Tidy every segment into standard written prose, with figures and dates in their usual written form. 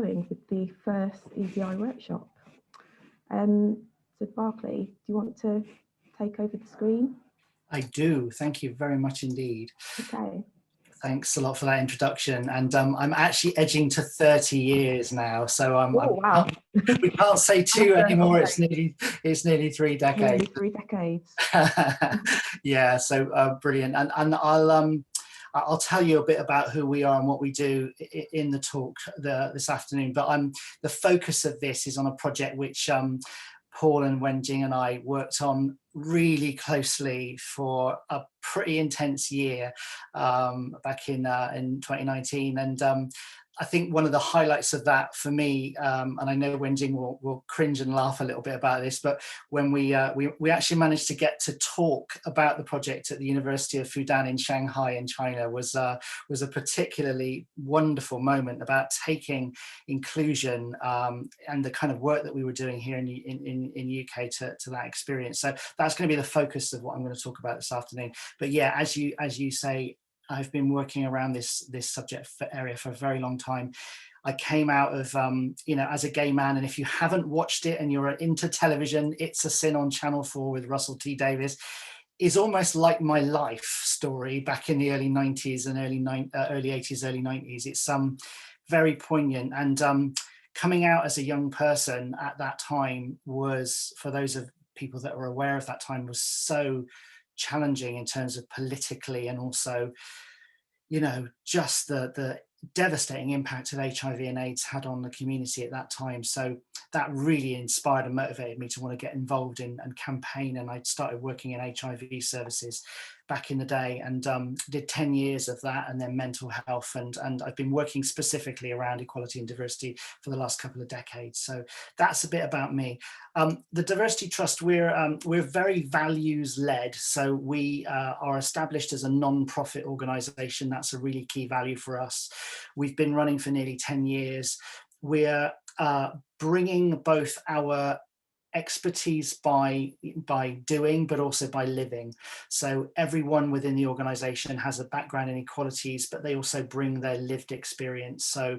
going with the first EDI workshop. So Berkeley, do you want to take over the screen? I do. Thank you very much indeed. Okay. Thanks a lot for that introduction. And I'm actually edging to 30 years now, so wow. we can't say two anymore. It's nearly 3 decades. Nearly 3 decades. Yeah, so brilliant. And I'll tell you a bit about who we are and what we do in the talk this afternoon. But the focus of this is on a project which Paul and Wenjing and I worked on really closely for a pretty intense year back in 2019. And I think one of the highlights of that for me, and I know Wenjing will cringe and laugh a little bit about this, but when we actually managed to get to talk about the project at the University of Fudan in Shanghai in China was a particularly wonderful moment about taking inclusion and the kind of work that we were doing here in UK to that experience. So that's going to be the focus of what I'm going to talk about this afternoon. But yeah, as you say, I've been working around this subject area for a very long time. I came out of, as a gay man, and if you haven't watched it and you're into television, It's a Sin on Channel 4 with Russell T Davies is almost like my life story back in the early 90s and early 80s, early 90s. It's very poignant. And coming out as a young person at that time was, for those of people that were aware of that time, was so challenging in terms of politically, and also, just the devastating impact of HIV and AIDS had on the community at that time. So that really inspired and motivated me to want to get involved in and campaign. And I started working in HIV services back in the day, and did 10 years of that, and then mental health. And I've been working specifically around equality and diversity for the last couple of decades. So that's a bit about me. The Diversity Trust, we're very values led. So we are established as a non-profit organisation. That's a really key value for us. We've been running for nearly 10 years. We're bringing both our expertise by doing, but also by living. So everyone within the organization has a background in equalities, but they also bring their lived experience. So,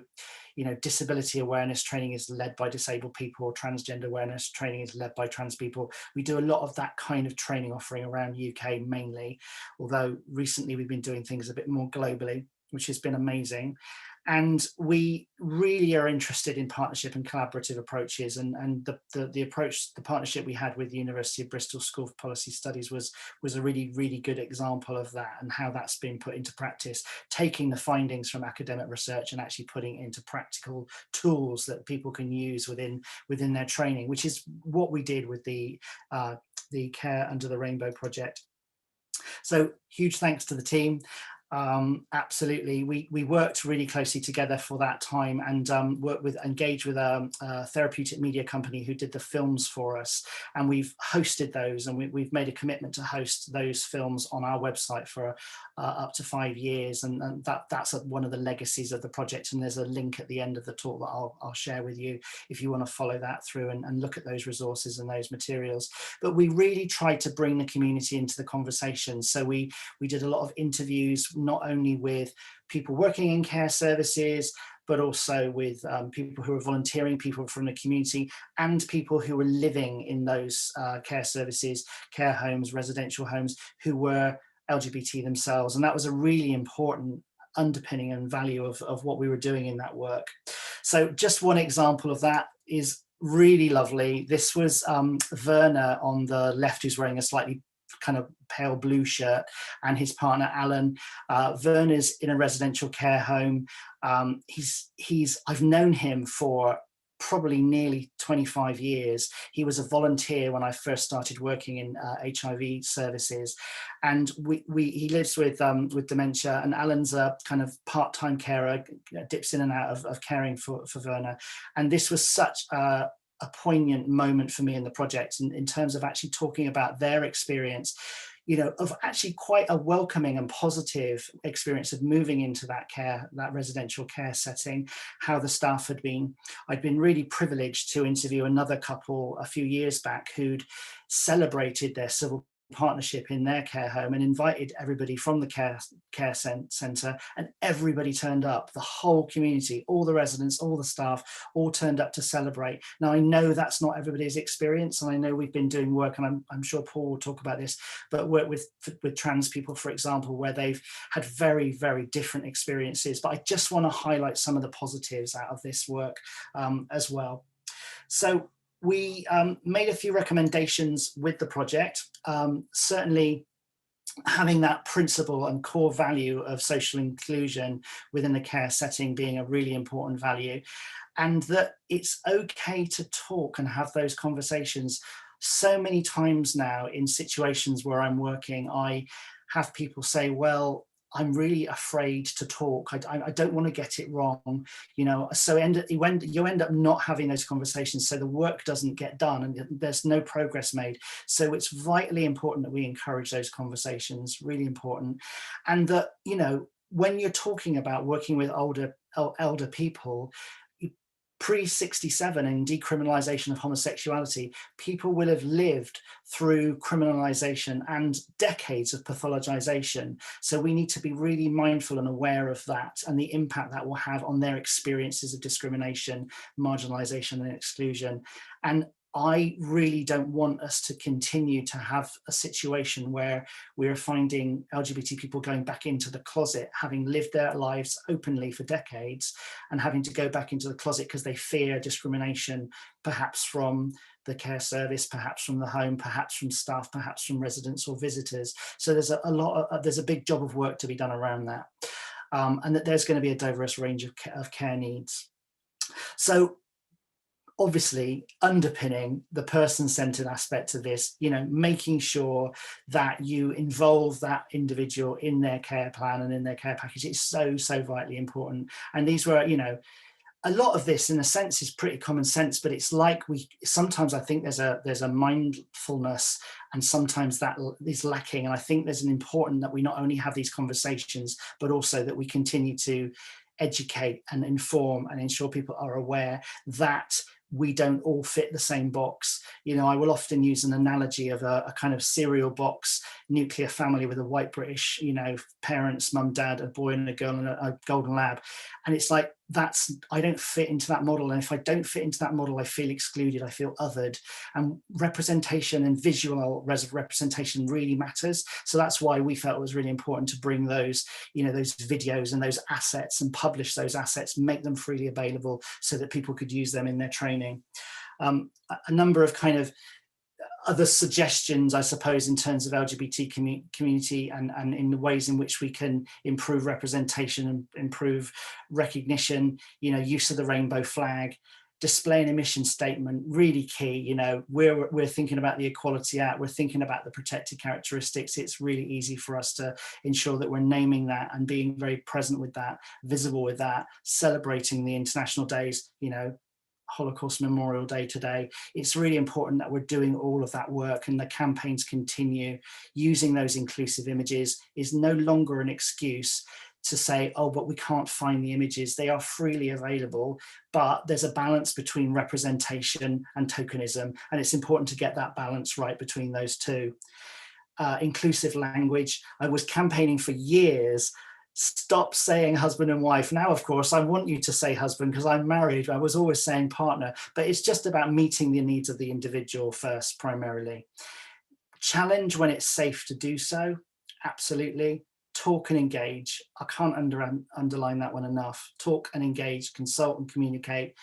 disability awareness training is led by disabled people, transgender awareness training is led by trans people. We do a lot of that kind of training offering around UK mainly, although recently we've been doing things a bit more globally, which has been amazing. And we really are interested in partnership and collaborative approaches. And the partnership we had with the University of Bristol School of Policy Studies was a really, really good example of that, and how that's been put into practice, taking the findings from academic research and actually putting it into practical tools that people can use within their training, which is what we did with the Care Under the Rainbow project. So huge thanks to the team. Absolutely, we worked really closely together for that time, and engaged with a therapeutic media company who did the films for us, and we've hosted those, and we've made a commitment to host those films on our website for up to 5 years, and that's one of the legacies of the project. And there's a link at the end of the talk that I'll share with you if you want to follow that through and look at those resources and those materials. But we really tried to bring the community into the conversation. So we did a lot of interviews, not only with people working in care services, but also with people who are volunteering, people from the community, and people who were living in those care services, care homes, residential homes, who were LGBT themselves. And that was a really important underpinning and value of what we were doing in that work. So just one example of that is really lovely. This was Werner on the left, who's wearing a slightly kind of pale blue shirt, and his partner Alan. Werner's in a residential care home. I've known him for probably nearly 25 years. He was a volunteer when I first started working in HIV services, and he lives with dementia, and Alan's a kind of part-time carer, dips in and out of caring for Werner. And this was such a poignant moment for me in the project, in terms of actually talking about their experience, of actually quite a welcoming and positive experience of moving into that residential care setting, how the staff had been. I'd been really privileged to interview another couple a few years back who'd celebrated their civil partnership in their care home and invited everybody from the care centre, and everybody turned up. The whole community, all the residents, all the staff, all turned up to celebrate. Now, I know that's not everybody's experience, and I know we've been doing work, and I'm sure Paul will talk about this, but work with trans people, for example, where they've had very, very different experiences. But I just want to highlight some of the positives out of this work as well. So we made a few recommendations with the project. Certainly having that principle and core value of social inclusion within the care setting being a really important value, and that it's okay to talk and have those conversations. So many times now in situations where I'm working, I have people say, well, I'm really afraid to talk. I don't want to get it wrong, you know. So you end up not having those conversations. So the work doesn't get done and there's no progress made. So it's vitally important that we encourage those conversations, really important. And that, you know, when you're talking about working with elder people, pre-67 and decriminalisation of homosexuality, people will have lived through criminalisation and decades of pathologisation. So we need to be really mindful and aware of that and the impact that will have on their experiences of discrimination, marginalisation and exclusion. And I really don't want us to continue to have a situation where we're finding LGBT people going back into the closet, having lived their lives openly for decades, and having to go back into the closet because they fear discrimination, perhaps from the care service, perhaps from the home, perhaps from staff, perhaps from residents or visitors. So there's there's a big job of work to be done around that, and that there's going to be a diverse range of care needs. So obviously underpinning the person-centered aspect of this, you know, making sure that you involve that individual in their care plan and in their care package is so vitally important. And these were, you know, a lot of this in a sense is pretty common sense, but it's like sometimes I think there's a mindfulness, and sometimes that is lacking. And I think there's an important that we not only have these conversations, but also that we continue to educate and inform and ensure people are aware that we don't all fit the same box. You know, I will often use an analogy of a kind of cereal box nuclear family with a white British, you know, parents, mum, dad, a boy and a girl and a golden lab. And it's like, I don't fit into that model. And if I don't fit into that model, I feel excluded, I feel othered. And representation and visual representation really matters. So that's why we felt it was really important to bring those, you know, those videos and those assets and publish those assets, make them freely available so that people could use them in their training. A number of kind of other suggestions, I suppose, in terms of LGBT community and in the ways in which we can improve representation and improve recognition, you know, use of the rainbow flag, display an emission statement, really key. You know, we're thinking about the Equality Act, we're thinking about the protected characteristics. It's really easy for us to ensure that we're naming that and being very present with that, visible with that, celebrating the international days, you know, Holocaust Memorial Day today. It's really important that we're doing all of that work and the campaigns continue. Using those inclusive images is no longer an excuse to say, oh, but we can't find the images. They are freely available, but there's a balance between representation and tokenism, and it's important to get that balance right between those two. Inclusive language. I was campaigning for years. Stop saying husband and wife. Now, of course, I want you to say husband because I'm married. I was always saying partner, but it's just about meeting the needs of the individual first, primarily. Challenge when it's safe to do so. Absolutely. Talk and engage. I can't underline that one enough. Talk and engage, consult and communicate.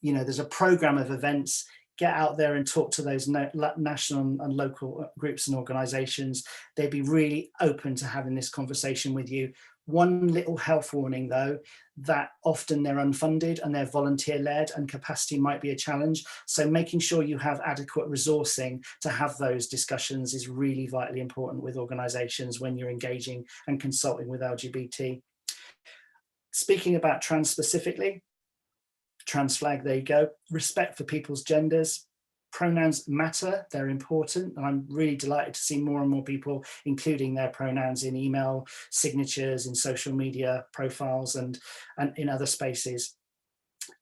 You know, there's a program of events. Get out there and talk to those national and local groups and organisations. They'd be really open to having this conversation with you. One little health warning, though, that often they're unfunded and they're volunteer-led and capacity might be a challenge. So making sure you have adequate resourcing to have those discussions is really vitally important with organisations when you're engaging and consulting with LGBT. Speaking about trans specifically, trans flag, there you go. Respect for people's genders. Pronouns matter, they're important, and I'm really delighted to see more and more people including their pronouns in email signatures, in social media profiles, and in other spaces.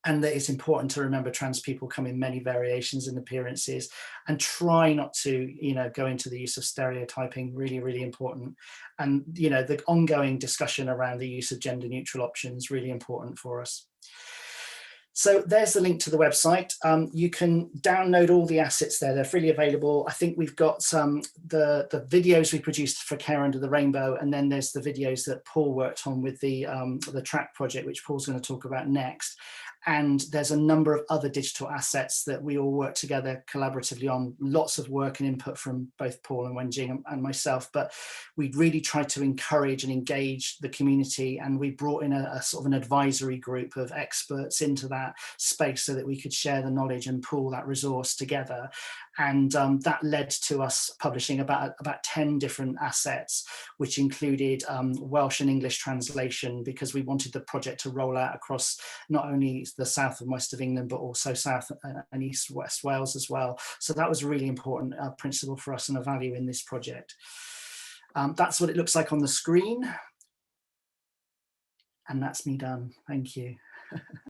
and that it's important to remember trans people come in many variations and appearances, and try not to, go into the use of stereotyping. Really, really important. And, the ongoing discussion around the use of gender neutral options, really important for us. So there's the link to the website. You can download all the assets there. They're freely available. I think we've got the videos we produced for Care Under the Rainbow, and then there's the videos that Paul worked on with the track project, which Paul's going to talk about next. And there's a number of other digital assets that we all work together collaboratively on. Lots of work and input from both Paul and Wenjing and myself, but we really tried to encourage and engage the community, and we brought in a sort of an advisory group of experts into that space so that we could share the knowledge and pool that resource together. And that led to us publishing about 10 different assets, which included Welsh and English translation, because we wanted the project to roll out across not only the south and west of England, but also south and east west Wales as well. So that was a really important principle for us and a value in this project. That's what it looks like on the screen. And that's me done. Thank you.